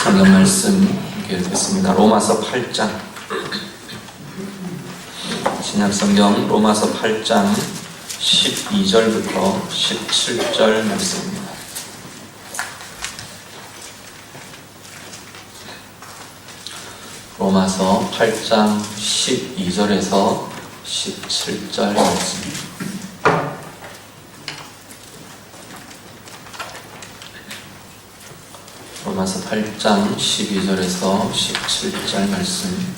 성경 말씀 읽겠습니다. 로마서 8장, 신약성경 로마서 8장 12절부터 17절 말씀입니다. 로마서 8장 12절에서 17절 말씀입니다. 로마서 8장 12절에서 17절 말씀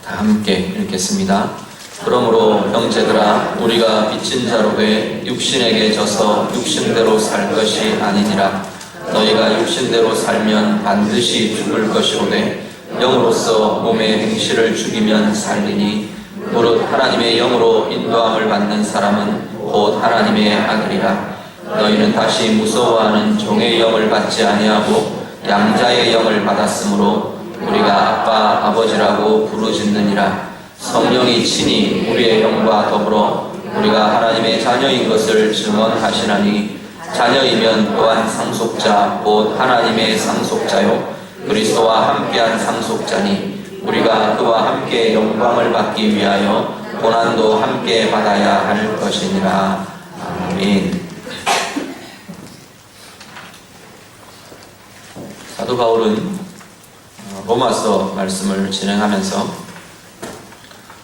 다 함께 읽겠습니다. 그러므로 형제들아, 우리가 빚진 자로되 육신에게 져서 육신대로 살 것이 아니니라. 너희가 육신대로 살면 반드시 죽을 것이로되 영으로서 몸의 행실을 죽이면 살리니 무릇 하나님의 영으로 인도함을 받는 사람은 곧 하나님의 아들이라. 너희는 다시 무서워하는 종의 영을 받지 아니하고 양자의 영을 받았으므로 우리가 아빠 아버지라고 부르짖느니라. 성령이 친히 우리의 영과 더불어 우리가 하나님의 자녀인 것을 증언하시나니 자녀이면 또한 상속자 곧 하나님의 상속자요 그리스도와 함께한 상속자니 우리가 그와 함께 영광을 받기 위하여 고난도 함께 받아야 할 것이니라. 아멘. 사도 바울은 로마서 말씀을 진행하면서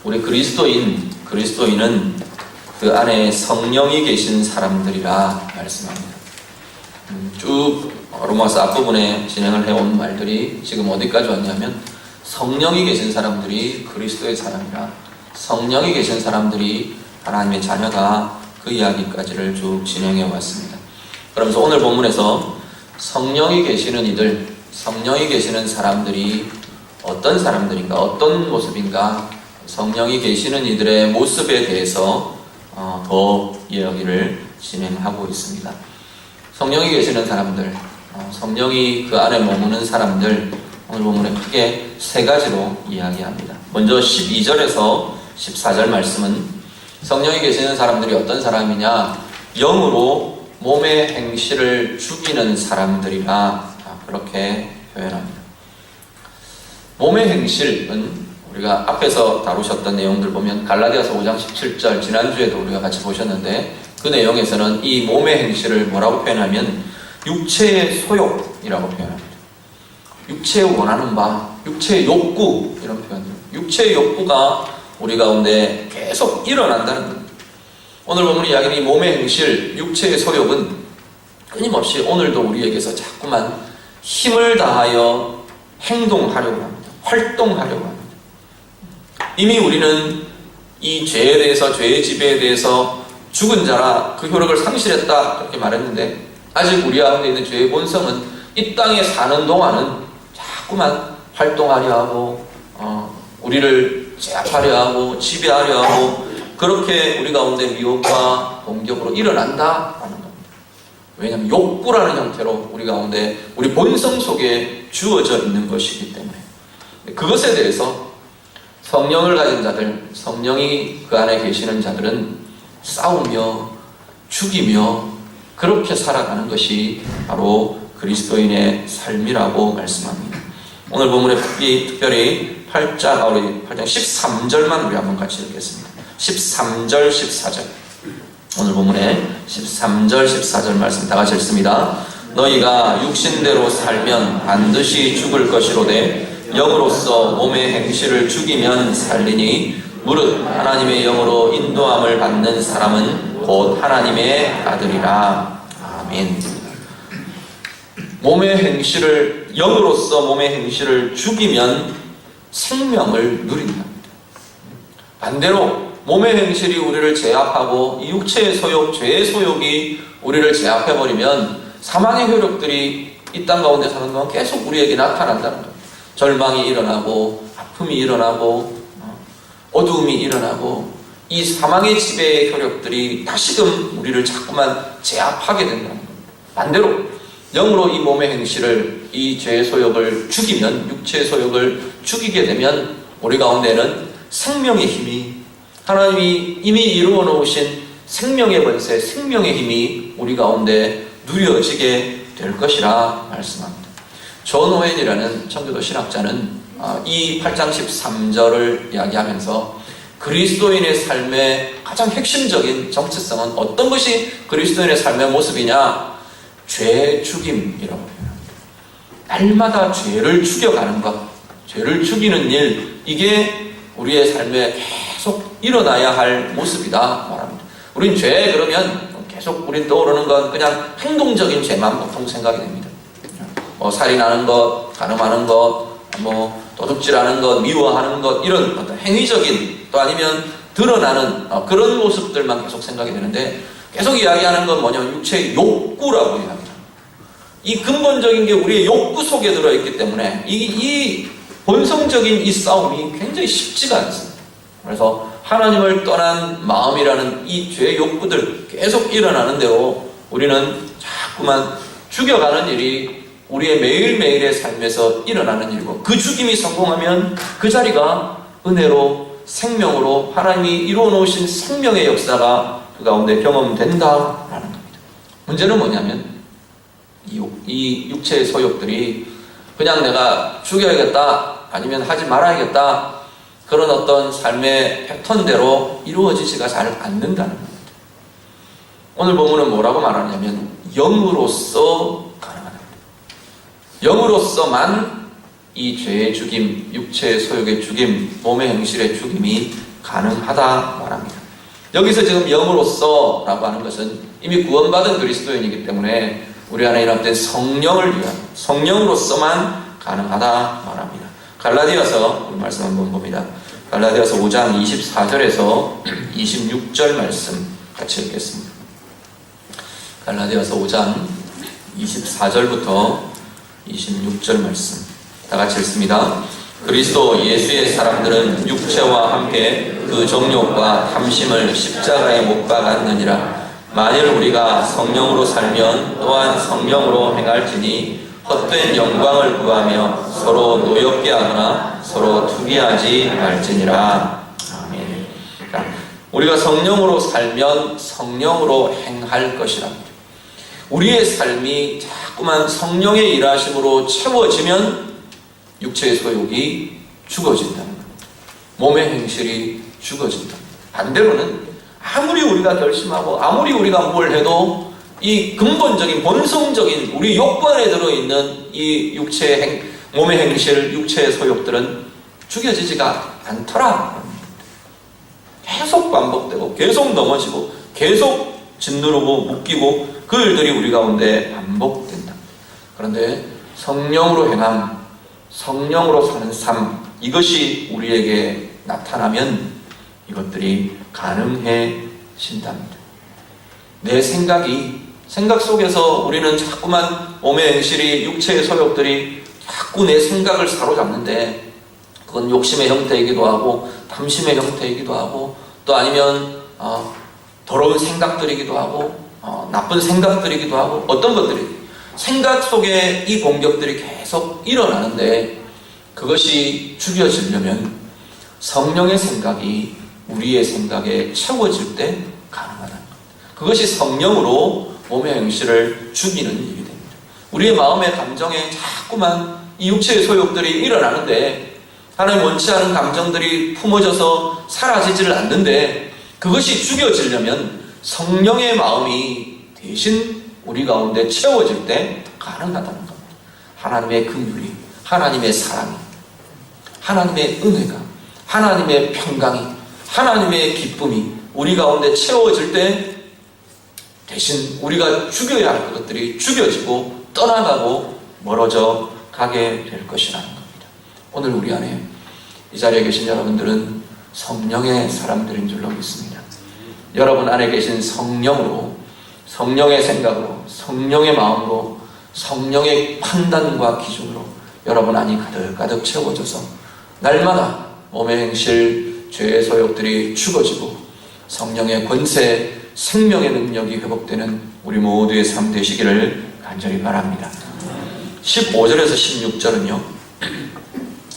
우리 그리스도인은 그 안에 성령이 계신 사람들이라 말씀합니다. 쭉 로마서 앞부분에 진행을 해온 말들이 지금 어디까지 왔냐면 성령이 계신 사람들이 그리스도의 사람이라, 성령이 계신 사람들이 하나님의 자녀다, 그 이야기까지를 쭉 진행해 왔습니다. 그러면서 오늘 본문에서 성령이 계시는 이들, 성령이 계시는 사람들이 어떤 사람들인가, 어떤 모습인가, 성령이 계시는 이들의 모습에 대해서 더 이야기를 진행하고 있습니다. 성령이 계시는 사람들, 성령이 그 안에 머무는 사람들, 오늘 본문에 크게 세 가지로 이야기합니다. 먼저 12절에서 14절 말씀은 성령이 계시는 사람들이 어떤 사람이냐, 영으로 몸의 행실을 죽이는 사람들이라, 그렇게 표현합니다. 몸의 행실은 우리가 앞에서 다루셨던 내용들 보면 갈라디아서 5장 17절, 지난주에도 우리가 같이 보셨는데 그 내용에서는 이 몸의 행실을 뭐라고 표현하면 육체의 소욕이라고 표현합니다. 육체의 원하는 바, 육체의 욕구, 이런 표현들. 육체의 욕구가 우리 가운데 계속 일어난다는 겁니다. 오늘 보면 이야기는 이 몸의 행실, 육체의 소욕은 끊임없이 오늘도 우리에게서 자꾸만 힘을 다하여 행동하려고 합니다. 활동하려고 합니다. 이미 우리는 이 죄에 대해서, 죄의 지배에 대해서 죽은 자라 그 효력을 상실했다, 그렇게 말했는데 아직 우리 가운데 있는 죄의 본성은 이 땅에 사는 동안은 자꾸만 활동하려 하고 우리를 제압하려 하고 지배하려 하고 그렇게 우리 가운데 미혹과 공격으로 일어난다라는 겁니다. 왜냐하면 욕구라는 형태로 우리 가운데, 우리 본성 속에 주어져 있는 것이기 때문에 그것에 대해서 성령을 가진 자들, 성령이 그 안에 계시는 자들은 싸우며 죽이며 그렇게 살아가는 것이 바로 그리스도인의 삶이라고 말씀합니다. 오늘 본문에 특별히 8장 13절만 우리 한번 같이 읽겠습니다. 13절, 14절. 오늘 본문에 13절, 14절 말씀 다 같이 읽습니다. 너희가 육신대로 살면 반드시 죽을 것이로되 영으로서 몸의 행실을 죽이면 살리니 무릇 하나님의 영으로 인도함을 받는 사람은 곧 하나님의 아들이라. 아멘. 몸의 행실을, 영으로서 몸의 행실을 죽이면 생명을 누린다. 반대로 몸의 행실이 우리를 제압하고 이 육체의 소욕, 죄의 소욕이 우리를 제압해버리면 사망의 효력들이 이 땅 가운데 사는 동안 계속 우리에게 나타난다는 겁니다. 절망이 일어나고 아픔이 일어나고 어두움이 일어나고 이 사망의 지배의 효력들이 다시금 우리를 자꾸만 제압하게 된다는 겁니다. 반대로 영으로 이 몸의 행실을, 이 죄의 소욕을 죽이면, 육체의 소욕을 죽이게 되면 우리 가운데는 생명의 힘이, 하나님이 이미 이루어 놓으신 생명의 번세, 생명의 힘이 우리 가운데 누려지게 될 것이라 말씀합니다. 존 오웬이라는 청교도 신학자는 이 8장 13절을 이야기하면서 그리스도인의 삶의 가장 핵심적인 정체성은 어떤 것이 그리스도인의 삶의 모습이냐? 죄 죽임이라고 해요. 날마다 죄를 죽여가는 것, 죄를 죽이는 일, 이게 우리의 삶에 계속 일어나야 할 모습이다 말합니다. 우린 죄 그러면 계속 우린 떠오르는 건 그냥 행동적인 죄만 보통 생각이 됩니다. 살인하는 것, 간음하는 것, 도둑질하는 것, 미워하는 것, 이런 어떤 행위적인 또 아니면 드러나는 그런 모습들만 계속 생각이 되는데, 계속 이야기하는 건 뭐냐면 육체의 욕구라고 이야기합니다. 이 근본적인 게 우리의 욕구 속에 들어있기 때문에 이 본성적인 이 싸움이 굉장히 쉽지가 않습니다. 그래서 하나님을 떠난 마음이라는 이 죄의 욕구들 계속 일어나는 대로 우리는 자꾸만 죽여가는 일이 우리의 매일매일의 삶에서 일어나는 일이고, 그 죽임이 성공하면 그 자리가 은혜로 생명으로 하나님이 이루어 놓으신 생명의 역사가 그 가운데 경험된다라는 겁니다. 문제는 뭐냐면 이 육체의 소욕들이 그냥 내가 죽여야겠다 아니면 하지 말아야겠다 그런 어떤 삶의 패턴대로 이루어지지가 잘 않는다는 겁니다. 오늘 본문은 뭐라고 말하냐면 영으로서 가능하다. 영으로서만 이 죄의 죽임, 육체의 소욕의 죽임, 몸의 행실의 죽임이 가능하다 말합니다. 여기서 지금 영으로서 라고 하는 것은 이미 구원받은 그리스도인이기 때문에 우리 안에 일어났던 성령을 위한 성령으로서만 가능하다 말합니다. 갈라디아서 우리 말씀 한번 봅니다. 갈라디아서 5장 24절에서 26절 말씀 같이 읽겠습니다. 갈라디아서 5장 24절부터 26절 말씀 다 같이 읽습니다. 그리스도 예수의 사람들은 육체와 함께 그 정욕과 탐심을 십자가에 못 박았느니라. 만일 우리가 성령으로 살면 또한 성령으로 행할지니 헛된 영광을 구하며 서로 노엽게 하거나 서로 투기하지 말지니라. 아멘. 우리가 성령으로 살면 성령으로 행할 것이랍니다. 우리의 삶이 자꾸만 성령의 일하심으로 채워지면 육체의 소욕이 죽어진다는 겁니다. 몸의 행실이 죽어진다. 반대로는 아무리 우리가 결심하고 아무리 우리가 뭘 해도 이 근본적인 본성적인 우리 욕구 안에 들어있는 이 몸의 행실, 육체의 소욕들은 죽여지지가 않더라. 계속 반복되고 계속 넘어지고 계속 짓누르고 묶이고 그 일들이 우리 가운데 반복된다. 그런데 성령으로 행함, 성령으로 사는 삶, 이것이 우리에게 나타나면 이것들이 가능해진답니다. 내 생각 속에서 우리는 자꾸만 몸의 행실이, 육체의 소욕들이 자꾸 내 생각을 사로잡는데, 그건 욕심의 형태이기도 하고 탐심의 형태이기도 하고 또 아니면 더러운 생각들이기도 하고 나쁜 생각들이기도 하고, 어떤 것들이 생각 속에 이 공격들이 계속 일어나는데, 그것이 죽여지려면 성령의 생각이 우리의 생각에 채워질 때 가능하다는 겁니다. 그것이 성령으로 몸의 행실을 죽이는 일이 됩니다. 우리의 마음의 감정에 자꾸만 이 육체의 소욕들이 일어나는데, 하나님 원치 않은 감정들이 품어져서 사라지지를 않는데, 그것이 죽여지려면 성령의 마음이 대신 우리 가운데 채워질 때 가능하다는 겁니다. 하나님의 긍휼이, 하나님의 사랑이, 하나님의 은혜가, 하나님의 평강이, 하나님의 기쁨이 우리 가운데 채워질 때 대신 우리가 죽여야 할 것들이 죽여지고 떠나가고 멀어져 가게 될 것이라는 겁니다. 오늘 우리 안에 이 자리에 계신 여러분들은 성령의 사람들인 줄로 믿습니다. 여러분 안에 계신 성령으로, 성령의 생각으로, 성령의 마음으로, 성령의 판단과 기준으로 여러분 안이 가득가득 채워져서 날마다 몸의 행실, 죄의 소욕들이 죽어지고 성령의 권세, 생명의 능력이 회복되는 우리 모두의 삶 되시기를 간절히 바랍니다. 15절에서 16절은요,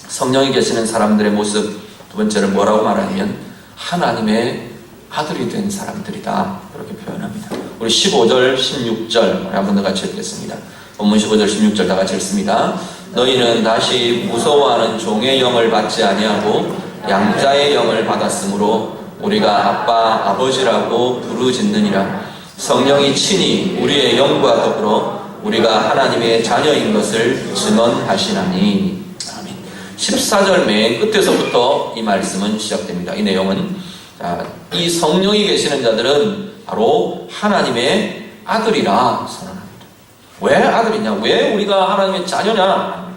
성령이 계시는 사람들의 모습, 두 번째는 뭐라고 말하냐면 하나님의 아들이 된 사람들이다, 그렇게 표현합니다. 우리 15절, 16절 한번 더 같이 읽겠습니다. 본문 15절, 16절 다 같이 읽습니다. 너희는 다시 무서워하는 종의 영을 받지 아니하고 양자의 영을 받았으므로 우리가 아빠 아버지라고 부르짖느니라. 성령이 친히 우리의 영과 더불어 우리가 하나님의 자녀인 것을 증언하시나니. 아멘. 14절 맨 끝에서부터 이 말씀은 시작됩니다. 이 내용은 이 성령이 계시는 자들은 바로 하나님의 아들이라 선언합니다. 왜 아들이냐? 왜 우리가 하나님의 자녀냐?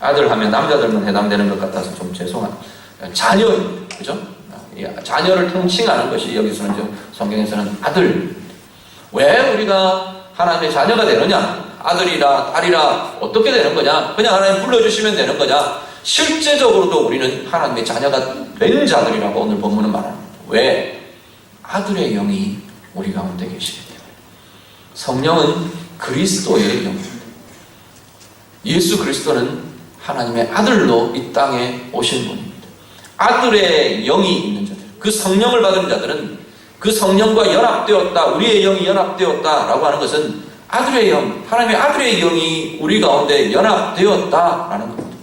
아들 하면 남자들만 해당되는 것 같아서 좀 죄송한 자녀입니다. 그죠? 자녀를 통칭하는 것이 여기서는 성경에서는 아들. 왜 우리가 하나님의 자녀가 되느냐? 아들이라 딸이라 어떻게 되는 거냐? 그냥 하나님 불러주시면 되는 거냐? 실제적으로도 우리는 하나님의 자녀가 된 자들이라고 오늘 본문은 말합니다. 왜? 아들의 영이 우리 가운데 계시기 때문에. 성령은 그리스도의 영입니다. 예수 그리스도는 하나님의 아들로 이 땅에 오신 분입니다. 아들의 영이 있는 자들, 그 성령을 받은 자들은 그 성령과 연합되었다, 우리의 영이 연합되었다라고 하는 것은 아들의 영, 하나님의 아들의 영이 우리 가운데 연합되었다라는 겁니다.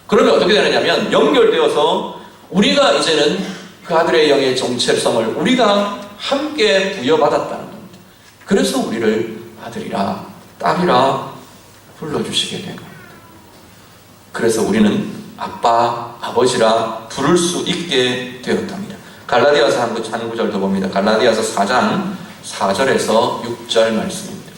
그러면 어떻게 되느냐면 연결되어서 우리가 이제는 그 아들의 영의 정체성을 우리가 함께 부여받았다는 겁니다. 그래서 우리를 아들이라 딸이라 불러주시게 된 겁니다. 그래서 우리는 아빠, 아버지라 부를 수 있게 되었답니다. 갈라디아서 한 구절 더 봅니다. 갈라디아서 4장 4절에서 6절 말씀입니다.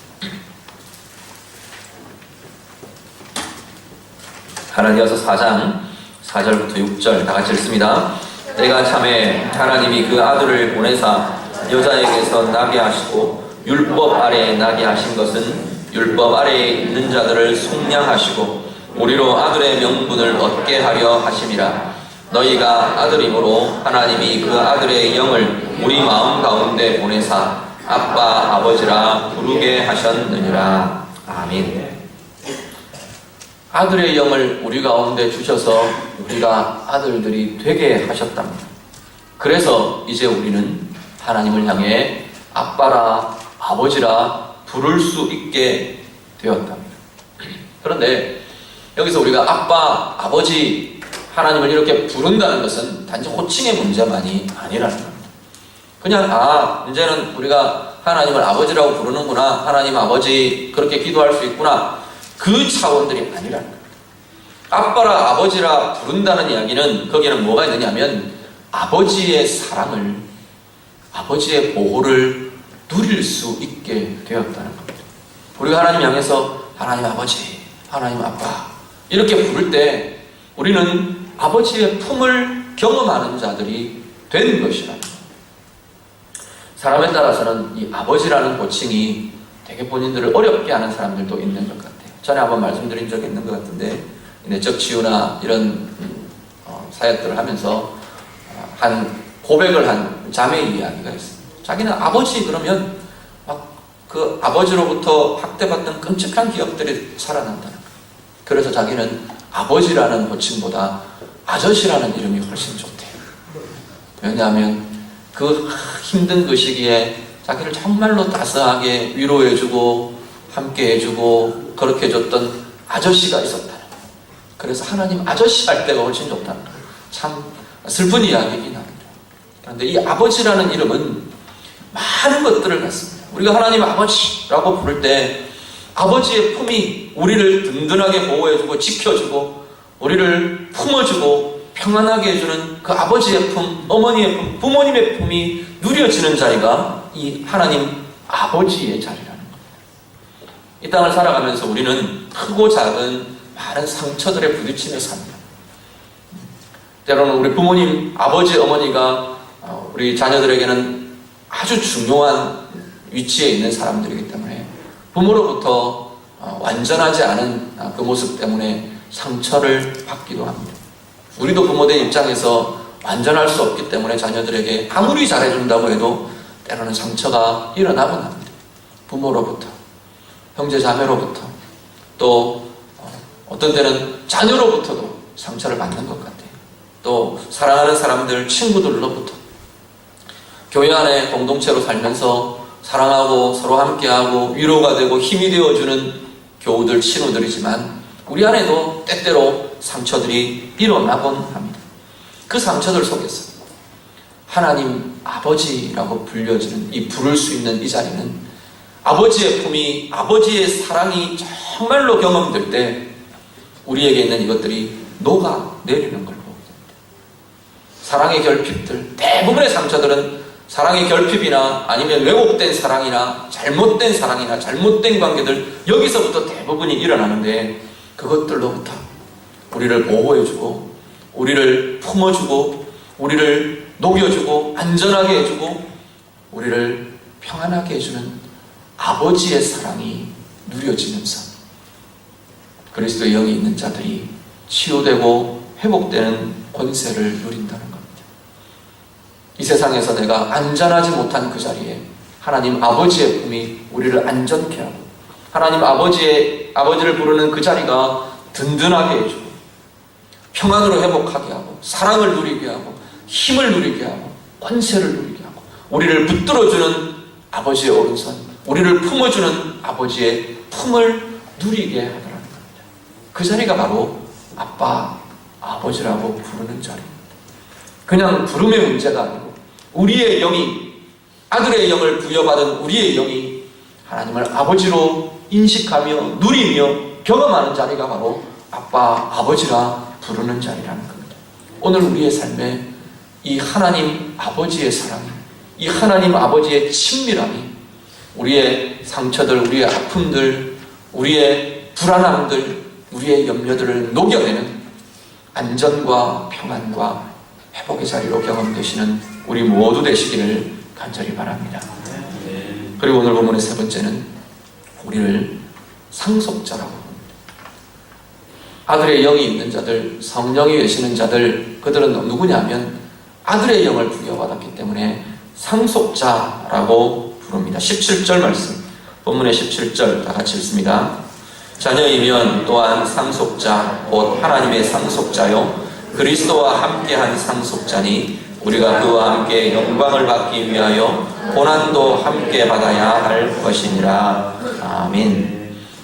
갈라디아서 4장 4절부터 6절 다 같이 읽습니다. 때가 참에 하나님이 그 아들을 보내사 여자에게서 나게 하시고 율법 아래에 나게 하신 것은 율법 아래에 있는 자들을 속량하시고 우리로 아들의 명분을 얻게 하려 하심이라. 너희가 아들이므로 하나님이 그 아들의 영을 우리 마음 가운데 보내사 아빠 아버지라 부르게 하셨느니라. 아멘. 아들의 영을 우리 가운데 주셔서 우리가 아들들이 되게 하셨답니다. 그래서 이제 우리는 하나님을 향해 아빠라 아버지라 부를 수 있게 되었답니다. 그런데 여기서 우리가 아빠, 아버지, 하나님을 이렇게 부른다는 것은 단지 호칭의 문제만이 아니라는 겁니다. 그냥 이제는 우리가 하나님을 아버지라고 부르는구나, 하나님 아버지 그렇게 기도할 수 있구나, 그 차원들이 아니라는 겁니다. 아빠라 아버지라 부른다는 이야기는 거기에는 뭐가 있느냐면 아버지의 사랑을, 아버지의 보호를 누릴 수 있게 되었다는 겁니다. 우리가 하나님 향해서 하나님 아버지, 하나님 아빠 이렇게 부를 때 우리는 아버지의 품을 경험하는 자들이 된 것이라는 겁니다. 사람에 따라서는 이 아버지라는 호칭이 되게 본인들을 어렵게 하는 사람들도 있는 것 같아요. 전에 한번 말씀드린 적이 있는 것 같은데 내적 치유나 이런 사역들을 하면서 한 고백을 한 자매 이야기가 있습니다. 자기는 아버지 그러면 막 그 아버지로부터 학대받던 끔찍한 기억들이 살아난다는 거예요. 그래서 자기는 아버지라는 호칭보다 아저씨라는 이름이 훨씬 좋대요. 왜냐하면 그 힘든 그 시기에 자기를 정말로 따스하게 위로해주고 함께 해주고 그렇게 해줬던 아저씨가 있었다는 거예요. 그래서 하나님 아저씨 할 때가 훨씬 좋다는 거예요. 참 슬픈 이야기이긴 합니다. 그런데 이 아버지라는 이름은 많은 것들을 갖습니다. 우리가 하나님 아버지라고 부를 때 아버지의 품이 우리를 든든하게 보호해주고 지켜주고 우리를 품어주고 평안하게 해주는 그 아버지의 품, 어머니의 품, 부모님의 품이 누려지는 자리가 이 하나님 아버지의 자리라는 겁니다. 이 땅을 살아가면서 우리는 크고 작은 많은 상처들에 부딪히며 삽니다. 때로는 우리 부모님, 아버지, 어머니가 우리 자녀들에게는 아주 중요한 위치에 있는 사람들이기 때문에 부모로부터 완전하지 않은 그 모습 때문에 상처를 받기도 합니다. 우리도 부모된 입장에서 완전할 수 없기 때문에 자녀들에게 아무리 잘해준다고 해도 때로는 상처가 일어나곤 합니다. 부모로부터, 형제 자매로부터, 또 어떤 때는 자녀로부터도 상처를 받는 것 같아요. 또 사랑하는 사람들, 친구들로부터 교회 안에 공동체로 살면서 사랑하고 서로 함께하고 위로가 되고 힘이 되어주는 교우들, 친구들이지만 우리 안에도 때때로 상처들이 일어나곤 합니다. 그 상처들 속에서 하나님 아버지라고 불려지는 부를 수 있는 이 자리는 아버지의 품이, 아버지의 사랑이 정말로 경험될 때 우리에게 있는 이것들이 녹아내리는 걸 보게 됩니다. 사랑의 결핍들, 대부분의 상처들은 사랑의 결핍이나 아니면 왜곡된 사랑이나 잘못된 사랑이나 잘못된 관계들, 여기서부터 대부분이 일어나는데, 그것들로부터 우리를 보호해주고 우리를 품어주고 우리를 녹여주고 안전하게 해주고 우리를 평안하게 해주는 아버지의 사랑이 누려지면서 그리스도의 영이 있는 자들이 치유되고 회복되는 권세를 누린다는 겁니다. 이 세상에서 내가 안전하지 못한 그 자리에 하나님 아버지의 품이 우리를 안전케 하고, 하나님 아버지를 부르는 그 자리가 든든하게 해주고 평안으로 회복하게 하고 사랑을 누리게 하고 힘을 누리게 하고 권세를 누리게 하고 우리를 붙들어주는 아버지의 오른손, 우리를 품어주는 아버지의 품을 누리게 하더라는 겁니다. 그 자리가 바로 아빠, 아버지라고 부르는 자리입니다. 그냥 부름의 문제가 아니고 우리의 영이, 아들의 영을 부여받은 우리의 영이 하나님을 아버지로 인식하며 누리며 경험하는 자리가 바로 아빠, 아버지라 부르는 자리라는 겁니다. 오늘 우리의 삶에 이 하나님 아버지의 사랑이, 이 하나님 아버지의 친밀함이 우리의 상처들, 우리의 아픔들, 우리의 불안함들, 우리의 염려들을 녹여내는 안전과 평안과 회복의 자리로 경험되시는 우리 모두 되시기를 간절히 바랍니다. 그리고 오늘 본문의 세 번째는 우리를 상속자라고 합니다. 아들의 영이 있는 자들, 성령이 계시는 자들, 그들은 누구냐면 아들의 영을 부여받았기 때문에 상속자라고 부릅니다. 17절 말씀, 본문의 17절 다 같이 읽습니다. 자녀이면 또한 상속자, 곧 하나님의 상속자요 그리스도와 함께한 상속자니 우리가 그와 함께 영광을 받기 위하여 고난도 함께 받아야 할 것이니라. 아멘.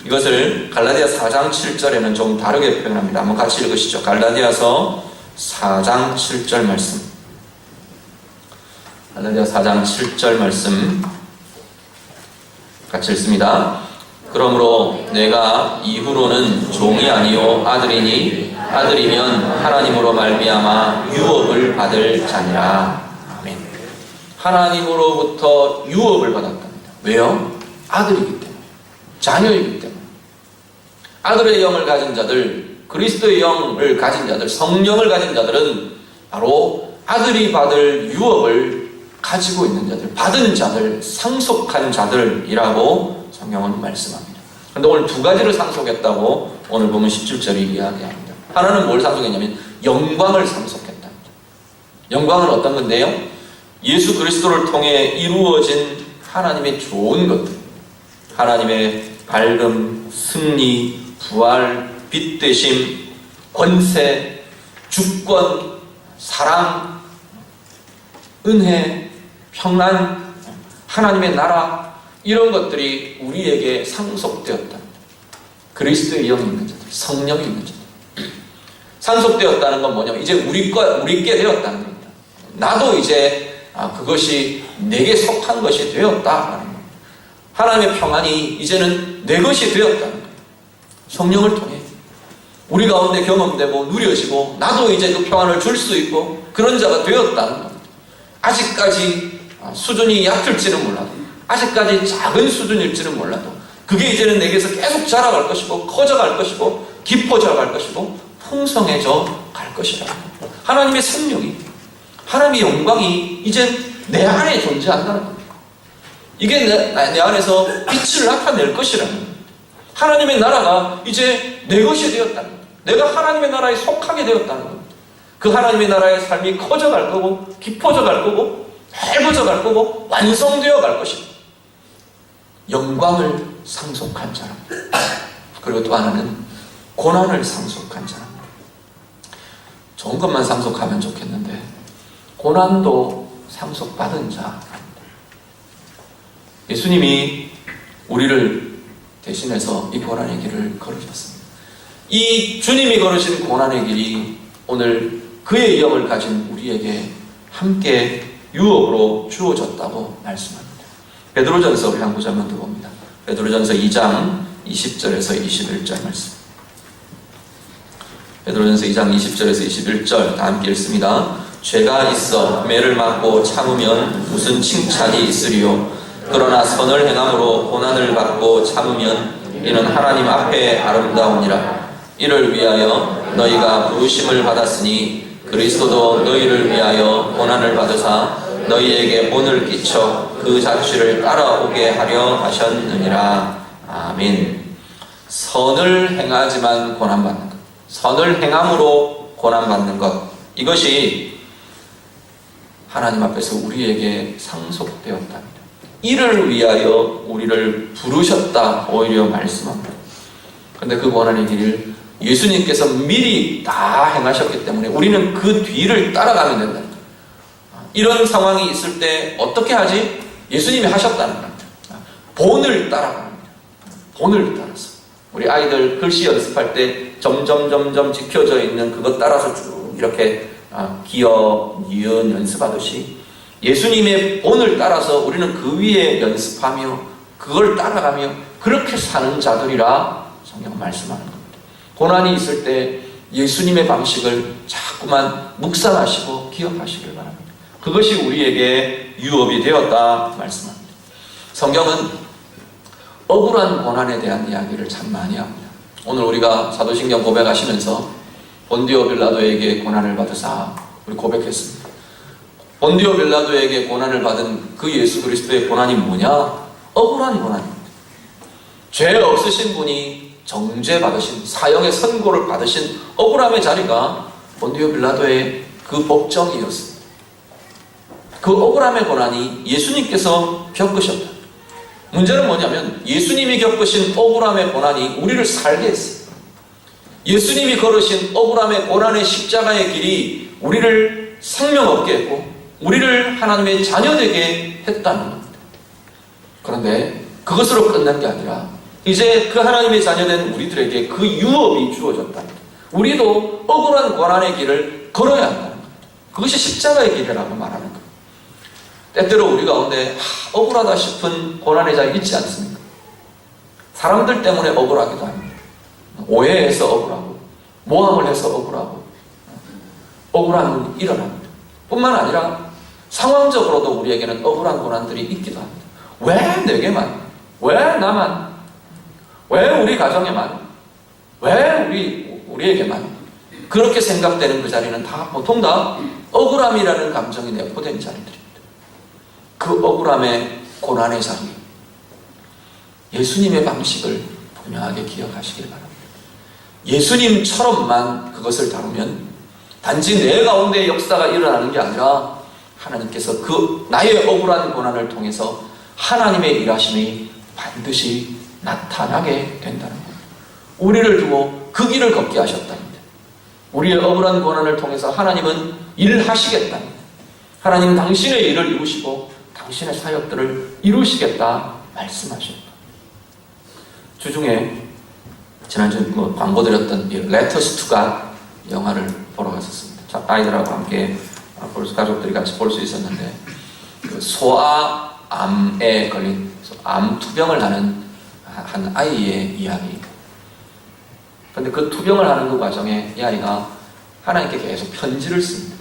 이것을 갈라디아 4장 7절에는 좀 다르게 표현합니다. 한번 같이 읽으시죠. 갈라디아서 4장 7절 말씀. 갈라디아 4장 7절 말씀 같이 읽습니다. 그러므로 내가 이후로는 종이 아니요 아들이니 아들이면 하나님으로 말미암아 유업을 받을 자니라. 아멘. 하나님으로부터 유업을 받았답니다. 왜요? 아들이기 때문에, 자녀이기 때문에. 아들의 영을 가진 자들, 그리스도의 영을 가진 자들, 성령을 가진 자들은 바로 아들이 받을 유업을 가지고 있는 자들, 받은 자들, 상속한 자들이라고 성경은 말씀합니다. 그런데 오늘 두 가지를 상속했다고 오늘 보면 17절이 이야기합니다. 하나는 뭘 상속했냐면 영광을 상속했답니다. 영광은 어떤 건데요? 예수 그리스도를 통해 이루어진 하나님의 좋은 것들, 하나님의 밝음, 승리, 부활, 빛되심, 권세, 주권, 사랑, 은혜, 평안, 하나님의 나라, 이런 것들이 우리에게 상속되었답니다. 그리스도의 영이 있는 자들, 성령이 있는 자들. 상속되었다는 건 뭐냐면 이제 우리께 되었다는 겁니다. 나도 이제 그것이 내게 속한 것이 되었다라는 겁니다. 하나님의 평안이 이제는 내 것이 되었다는 겁니다. 성령을 통해 우리 가운데 경험되고 누려지고 나도 이제 그 평안을 줄 수 있고 그런 자가 되었다는 겁니다. 아직까지 수준이 얕을지는 몰라도, 아직까지 작은 수준일지는 몰라도 그게 이제는 내게서 계속 자라갈 것이고 커져갈 것이고 깊어져 갈 것이고 풍성해져 갈 것이라고. 하나님의 생명이, 하나님의 영광이 이제 내 안에 존재한다는 겁니다. 이게 내 안에서 빛을 나타낼 것이라는 겁니다. 하나님의 나라가 이제 내 것이 되었다는 겁니다. 내가 하나님의 나라에 속하게 되었다는 겁니다. 그 하나님의 나라의 삶이 커져갈 거고 깊어져 갈 거고 넓어져 갈 거고 완성되어 갈 것입니다. 영광을 상속한 사람, 그리고 또 하나는 고난을 상속한 사람. 좋은 것만 상속하면 좋겠는데 고난도 상속받은 자. 예수님이 우리를 대신해서 이 고난의 길을 걸으셨습니다. 이 주님이 걸으신 고난의 길이 오늘 그의 영을 가진 우리에게 함께 유업으로 주어졌다고 말씀합니다. 베드로전서 우리 한 구절만 더 봅니다. 베드로전서 2장 20절에서 21절 말씀. 베드로전서 2장 20절에서 21절 다 함께 읽습니다. 죄가 있어 매를 맞고 참으면 무슨 칭찬이 있으리요. 그러나 선을 행함으로 고난을 받고 참으면 이는 하나님 앞에 아름다우니라. 이를 위하여 너희가 부르심을 받았으니 그리스도도 너희를 위하여 고난을 받으사 너희에게 본을 끼쳐 그 자취를 따라오게 하려 하셨느니라. 아멘. 선을 행하지만 고난받는 것, 선을 행함으로 고난받는 것, 이것이 하나님 앞에서 우리에게 상속되었답니다. 이를 위하여 우리를 부르셨다 오히려 말씀합니다. 그런데 그 고난의 길을 예수님께서 미리 다 행하셨기 때문에 우리는 그 뒤를 따라가면 된다. 이런 상황이 있을 때 어떻게 하지? 예수님이 하셨다는 겁니다. 본을 따라갑니다. 본을 따라서. 우리 아이들 글씨 연습할 때 점점 지켜져 있는 그것 따라서 쭉 이렇게 기어, 니은 연습하듯이 예수님의 본을 따라서 우리는 그 위에 연습하며 그걸 따라가며 그렇게 사는 자들이라 성경은 말씀하는 겁니다. 고난이 있을 때 예수님의 방식을 자꾸만 묵상하시고 기억하시길 바랍니다. 그것이 우리에게 유업이 되었다 말씀합니다. 성경은 억울한 고난에 대한 이야기를 참 많이 합니다. 오늘 우리가 사도신경 고백하시면서 본디오 빌라도에게 고난을 받으사 우리 고백했습니다. 본디오 빌라도에게 고난을 받은 그 예수 그리스도의 고난이 뭐냐? 억울한 고난입니다. 죄 없으신 분이 정죄받으신, 사형의 선고를 받으신 억울함의 자리가 본디오 빌라도의 그 법정이었습니다. 그 억울함의 고난이 예수님께서 겪으셨다. 문제는 뭐냐면 예수님이 겪으신 억울함의 고난이 우리를 살게 했어요. 예수님이 걸으신 억울함의 고난의 십자가의 길이 우리를 생명 없게 했고 우리를 하나님의 자녀되게 했다는 겁니다. 그런데 그것으로 끝난 게 아니라 이제 그 하나님의 자녀된 우리들에게 그 유업이 주어졌답니다. 우리도 억울한 고난의 길을 걸어야 한다는 겁니다. 그것이 십자가의 길이라고 말하는 겁니다. 때때로 우리 가운데 억울하다 싶은 고난의 자리 있지 않습니까? 사람들 때문에 억울하기도 합니다. 오해해서 억울하고 모함을 해서 억울하고 억울한 일이 일어납니다. 뿐만 아니라 상황적으로도 우리에게는 억울한 고난들이 있기도 합니다. 왜 내게만? 왜 나만? 왜 우리 가정에만? 왜 우리에게만? 그렇게 생각되는 그 자리는 다 보통 다 억울함이라는 감정이 내포된 자리들입니다. 그 억울함의 고난의 자리, 예수님의 방식을 분명하게 기억하시길 바랍니다. 예수님처럼만 그것을 다루면 단지 내 가운데 역사가 일어나는 게 아니라 하나님께서 그 나의 억울한 고난을 통해서 하나님의 일하심이 반드시 나타나게 된다는 겁니다. 우리를 두고 그 길을 걷게 하셨답니다. 우리의 억울한 고난을 통해서 하나님은 일하시겠답니다. 하나님 당신의 일을 이루시고 당신의 사역들을 이루시겠다 말씀하십니다. 주중에 지난주에 광고 드렸던 Letters to God 영화를 보러 갔었습니다. 아이들하고 함께 가족들이 같이 볼 수 있었는데 그 소아암에 걸린 암 투병을 하는 한 아이의 이야기. 그런데 그 투병을 하는 그 과정에 이 아이가 하나님께 계속 편지를 씁니다.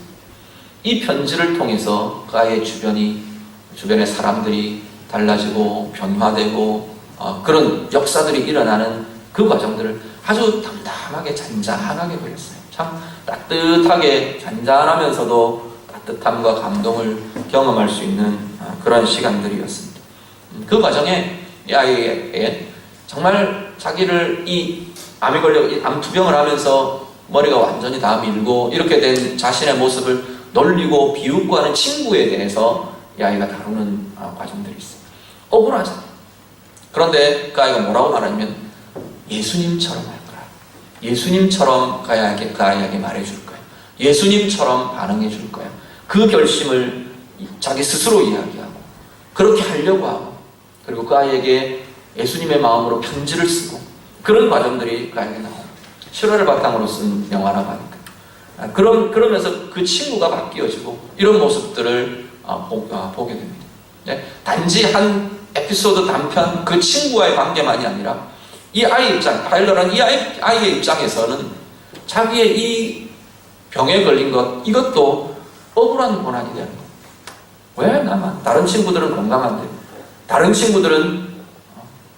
이 편지를 통해서 그 아이의 주변의 사람들이 달라지고 변화되고 그런 역사들이 일어나는 그 과정들을 아주 담담하게 잔잔하게 그렸어요. 참 따뜻하게 잔잔하면서도 따뜻함과 감동을 경험할 수 있는 그런 시간들이었습니다. 그 과정에 이 아이에게 정말 자기를 이 암에 걸려 암투병을 하면서 머리가 완전히 다 밀고 이렇게 된 자신의 모습을 놀리고 비웃고 하는 친구에 대해서 이 아이가 다루는 과정들이 있어요. 억울하잖아요. 그런데 그 아이가 뭐라고 말하냐면 예수님처럼 할 거야. 예수님처럼 그 아이에게 말해줄 거야. 예수님처럼 반응해 줄 거야. 그 결심을 자기 스스로 이야기하고 그렇게 하려고 하고 그리고 그 아이에게 예수님의 마음으로 편지를 쓰고 그런 과정들이 그 아이에게 나옵니다. 실화를 바탕으로 쓴 영화라고 하니까. 그러면서 그 친구가 바뀌어지고 이런 모습들을 보게 됩니다. 네? 단지 한 에피소드 단편 그 친구와의 관계만이 아니라 이 아이 입장, 타일러는 이 아이의 입장에서는 자기의 이 병에 걸린 이것도 억울한 고난이 되는 거예요. 왜 나만? 다른 친구들은 건강한데, 다른 친구들은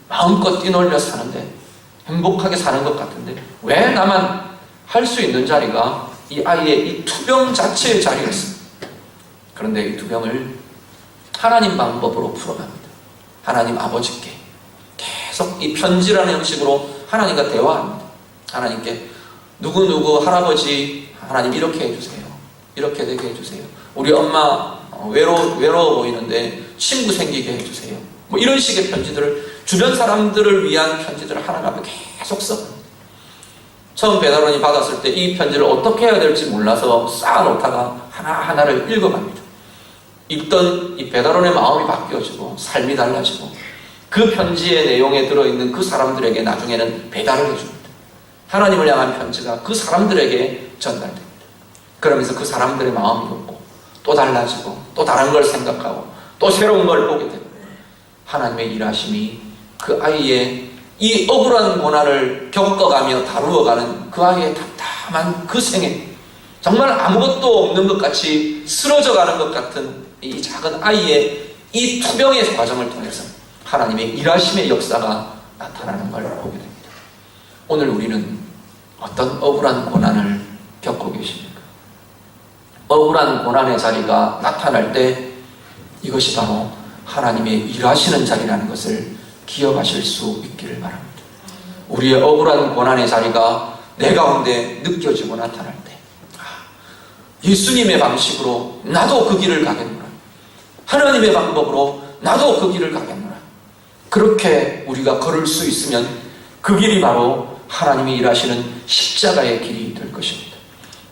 마음껏 뛰놀며 사는데, 행복하게 사는 것 같은데, 왜 나만 할 수 있는 자리가 이 아이의 이 투병 자체의 자리였습니다. 그런데 이 투병을 하나님 방법으로 풀어갑니다. 하나님 아버지께 계속 이 편지라는 형식으로 하나님과 대화합니다. 하나님께 누구누구 할아버지 하나님 이렇게 해주세요. 이렇게 되게 해주세요. 우리 엄마 외로워 보이는데 친구 생기게 해주세요. 뭐 이런 식의 편지들을 주변 사람들을 위한 편지들을 하나님께 계속 써갑니다. 처음 베다론이 받았을 때 이 편지를 어떻게 해야 될지 몰라서 쌓아놓다가 하나하나를 읽어갑니다. 읽던 이 베다론의 마음이 바뀌어지고 삶이 달라지고 그 편지의 내용에 들어있는 그 사람들에게 나중에는 배달을 해줍니다. 하나님을 향한 편지가 그 사람들에게 전달됩니다. 그러면서 그 사람들의 마음이 높고 또 달라지고 또 다른 걸 생각하고 또 새로운 걸 보게 되고 하나님의 일하심이 그 아이의 이 억울한 고난을 겪어가며 다루어가는 그 아이의 답답한 그 생애, 정말 아무것도 없는 것 같이 쓰러져가는 것 같은 이 작은 아이의 이 투병의 과정을 통해서 하나님의 일하심의 역사가 나타나는 걸 보게 됩니다. 오늘 우리는 어떤 억울한 고난을 겪고 계십니까? 억울한 고난의 자리가 나타날 때 이것이 바로 하나님의 일하시는 자리라는 것을 기억하실 수 있기를 바랍니다. 우리의 억울한 고난의 자리가 내 가운데 느껴지고 나타날 때 예수님의 방식으로 나도 그 길을 가겠노라. 하나님의 방법으로 나도 그 길을 가겠노라. 그렇게 우리가 걸을 수 있으면 그 길이 바로 하나님이 일하시는 십자가의 길이 될 것입니다.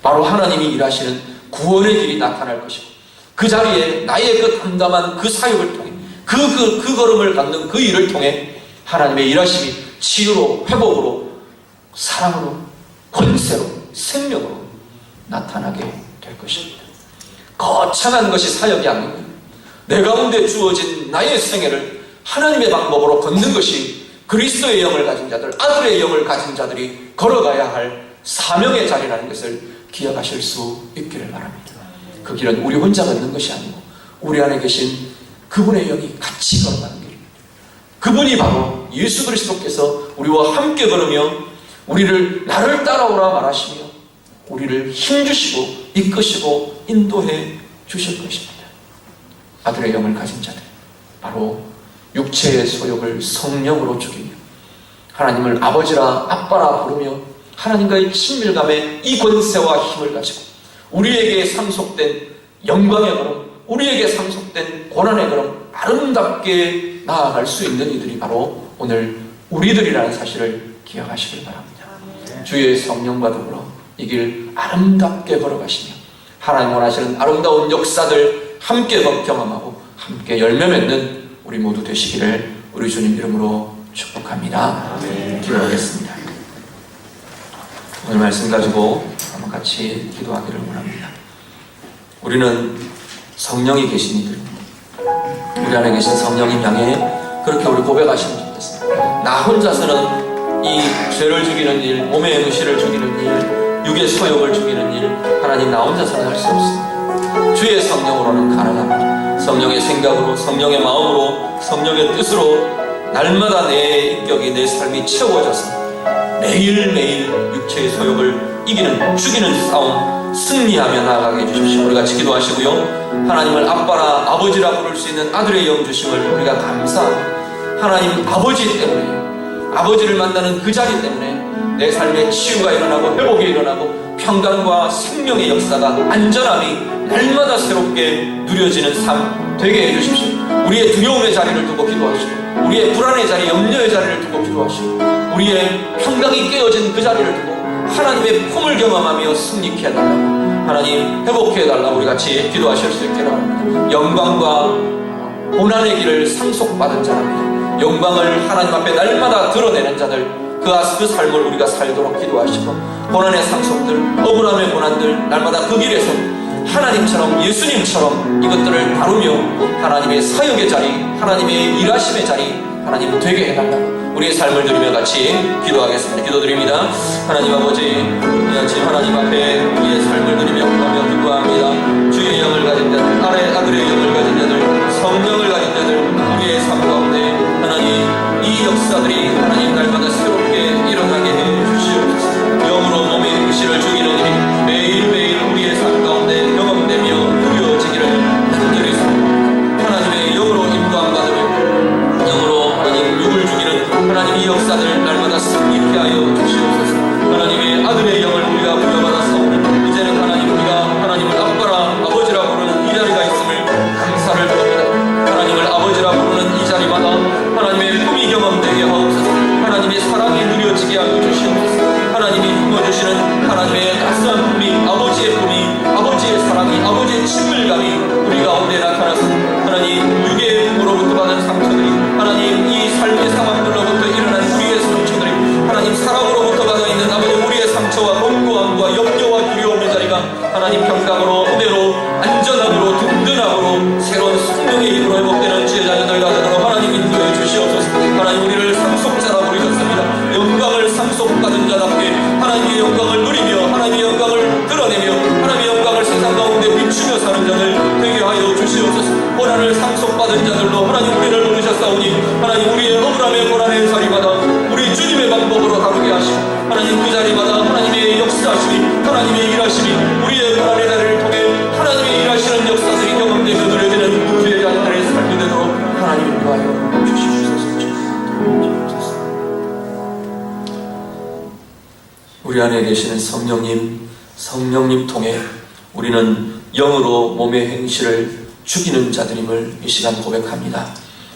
바로 하나님이 일하시는 구원의 길이 나타날 것이고 그 자리에 나의 그 담담한 그 사역을 통해 그 걸음을 갖는 그 일을 통해 하나님의 일하심이 치유로, 회복으로, 사랑으로, 권세로, 생명으로 나타나게 될 것입니다. 거창한 것이 사역이 아니고 내 가운데 주어진 나의 생애를 하나님의 방법으로 걷는 것이 그리스도의 영을 가진 자들, 아들의 영을 가진 자들이 걸어가야 할 사명의 자리라는 것을 기억하실 수 있기를 바랍니다. 그 길은 우리 혼자 걷는 것이 아니고 우리 안에 계신 그분의 영이 같이 걸어가는 길입니다. 그분이 바로 예수 그리스도께서 우리와 함께 걸으며 우리를 나를 따라오라 말하시며 우리를 힘주시고 이끄시고 인도해 주실 것입니다. 아들의 영을 가진 자들, 바로 육체의 소욕을 성령으로 죽이며 하나님을 아버지라 아빠라 부르며 하나님과의 친밀감에 이 권세와 힘을 가지고 우리에게 상속된 영광의 걸음, 우리에게 상속된 고난의 걸음 아름답게 나아갈 수 있는 이들이 바로 오늘 우리들이라는 사실을 기억하시길 바랍니다. 주의 성령과 더불어 이 길 아름답게 걸어가시며 하나님 원하시는 아름다운 역사들 함께 경험하고 함께 열매 맺는 우리 모두 되시기를 우리 주님 이름으로 축복합니다. 기도하겠습니다. 오늘 말씀 가지고 한번 같이 기도하기를 원합니다. 우리는 성령이 계신 이들입니다. 우리 안에 계신 성령님 향해 그렇게 우리 고백하시면 좋겠습니다. 나 혼자서는 이 죄를 죽이는 일, 몸의 의식을 죽이는 일, 육의 소욕을 죽이는 일, 하나님 나 혼자서는 할 수 없습니다. 주의 성령으로는 가능합니다. 성령의 생각으로, 성령의 마음으로, 성령의 뜻으로 날마다 내 인격이, 내 삶이 채워져서 매일매일 육체의 소욕을 이기는, 죽이는 싸움 승리하며 나아가게 해주십시오. 우리 같이 기도하시고요. 하나님을 아빠라 아버지라 부를 수 있는 아들의 영 주심을 우리가 감사합니다. 하나님 아버지 때문에, 아버지를 만나는 그 자리 때문에 내 삶에 치유가 일어나고 회복이 일어나고 평강과 생명의 역사가, 안전함이 날마다 새롭게 누려지는 삶 되게 해주십시오. 우리의 두려움의 자리를 두고 기도하시고, 우리의 불안의 자리, 염려의 자리를 두고 기도하시고, 우리의 평강이 깨어진 그 자리를 두고 하나님의 품을 경험하며 승리케 해달라고, 하나님 회복케 해달라고 우리 같이 기도하실 수 있기를 바랍니다. 영광과 고난의 길을 상속받은 자랍니다. 영광을 하나님 앞에 날마다 드러내는 자들, 그 삶을 우리가 살도록 기도하시고, 고난의 상속들, 억울함의 고난들, 날마다 그 길에서 하나님처럼, 예수님처럼 이것들을 다루며 하나님의 사역의 자리, 하나님의 일하심의 자리 하나님 되게 해달라고 우리의 삶을 드리며 같이 기도하겠습니다. 기도드립니다. 하나님 아버지, 지금 하나님 앞에 우리의 삶을 드리며 기도하며 기도합니다. 주의 영을 가진 자들, 아들의 영을 가진 자들, 성령을 가진 자들, 우리의 삶 가운데 하나님 이 역사들이 하나님 날마다 새롭게 일어나게 해 주시옵소서. 영으로 몸의 행실을 죽이는 일이 매일매일 우리의 삶 가운데 경험되며 누려지기를 간절히 소원합니다. 하나님의 영으로 인도함 받으며 영으로 하나님 육을 죽이는 하나님 이 역사들 날마다 승리케 하여 주시옵소서. 하나님의 아들의 영을 우리가 부여받았사오니 이제는 하나님 우리가 하나님을 아빠라 아버지라 부르는 이 자리가 있음을 감사를 드립니다. 하나님을 아버지라 부르는 이 자리마다 하나님의 꿈이 경험되게 하옵소서. 하나님의 사랑이 누려지게 하여 주시옵소서. 하나님이 품어주시는 하나님의 따스한 품이, 아버지의 품이, 아버지의 사랑이, 아버지의 친밀감이 우리 가운데 나타나서 하나님 육의 품으로부터 받은 상처들이, 하나님 이 삶의 상황들로부터 일어난 우리의 상처들이, 하나님 사랑으로부터 받아 있는 아버지 우리의 상처와 공고함과 염려와 두려움의 자리가 하나님 평강으로, 은혜로, 안전함으로, 든든함으로 새로운 생명의 힘으로 회복되는 주의 자녀들과 되도록 하나님 인도해 주시옵소서. 하나님 우리를 상속자라 부르셨습니다. 영광을 상속받은 자답게 하나님의 영광을 누리며 하나님의 영광을 드러내며 하나님의 영광을 세상 가운데 비추며 사는 자들 되게 하여 주시옵소서. 고난을 상속받은 자들로 하나님 우리를 부르셨사오니 하나님 우리의 억울함의 고난의 자리마다 우리 주님의 방법으로 다루게 하시고 하나님 그 자리마다 하나님의 역사하심이, 하나님의 일하심이 우리의 고난의 자리를 통해 하나님의 일하시는 역사들이 경험되며 누려지는 주의 자녀들의 삶이 되도록 하나님 인도하여 주시옵소서. 우리 안에 계시는 성령님 통해 우리는 영으로 몸의 행실을 죽이는 자들임을 이 시간 고백합니다.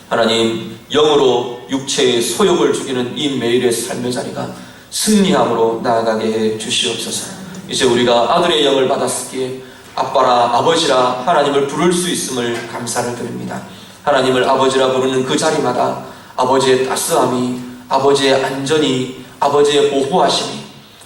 하나님, 영으로 육체의 소욕을 죽이는 이 매일의 삶의 자리가 승리함으로 나아가게 해 주시옵소서. 이제 우리가 아들의 영을 받았기에 아빠라 아버지라 하나님을 부를 수 있음을 감사를 드립니다. 하나님을 아버지라 부르는 그 자리마다 아버지의 따스함이, 아버지의 안전이, 아버지의 보호하심이,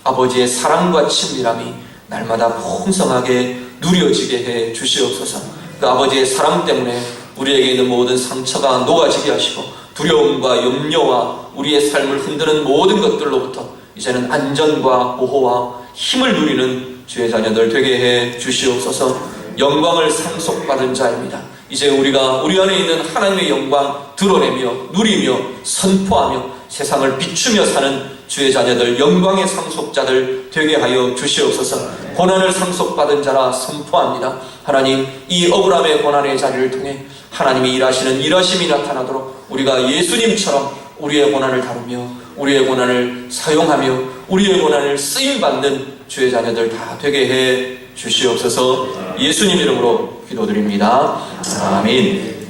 아버지의 사랑과 친밀함이 날마다 풍성하게 누려지게 해 주시옵소서. 그 아버지의 사랑 때문에 우리에게 있는 모든 상처가 녹아지게 하시고 두려움과 염려와 우리의 삶을 흔드는 모든 것들로부터 이제는 안전과 보호와 힘을 누리는 주의 자녀들 되게 해 주시옵소서. 영광을 상속받은 자입니다. 이제 우리가 우리 안에 있는 하나님의 영광 드러내며 누리며 선포하며 세상을 비추며 사는 주의 자녀들, 영광의 상속자들 되게 하여 주시옵소서. 고난을 상속받은 자라 선포합니다. 하나님, 이 억울함의 고난의 자리를 통해 하나님이 일하시는 일하심이 나타나도록 우리가 예수님처럼 우리의 고난을 다루며 우리의 고난을 사용하며 우리의 고난을 쓰임받는 주의 자녀들 다 되게 해 주시옵소서. 예수님 이름으로 기도드립니다. 아멘.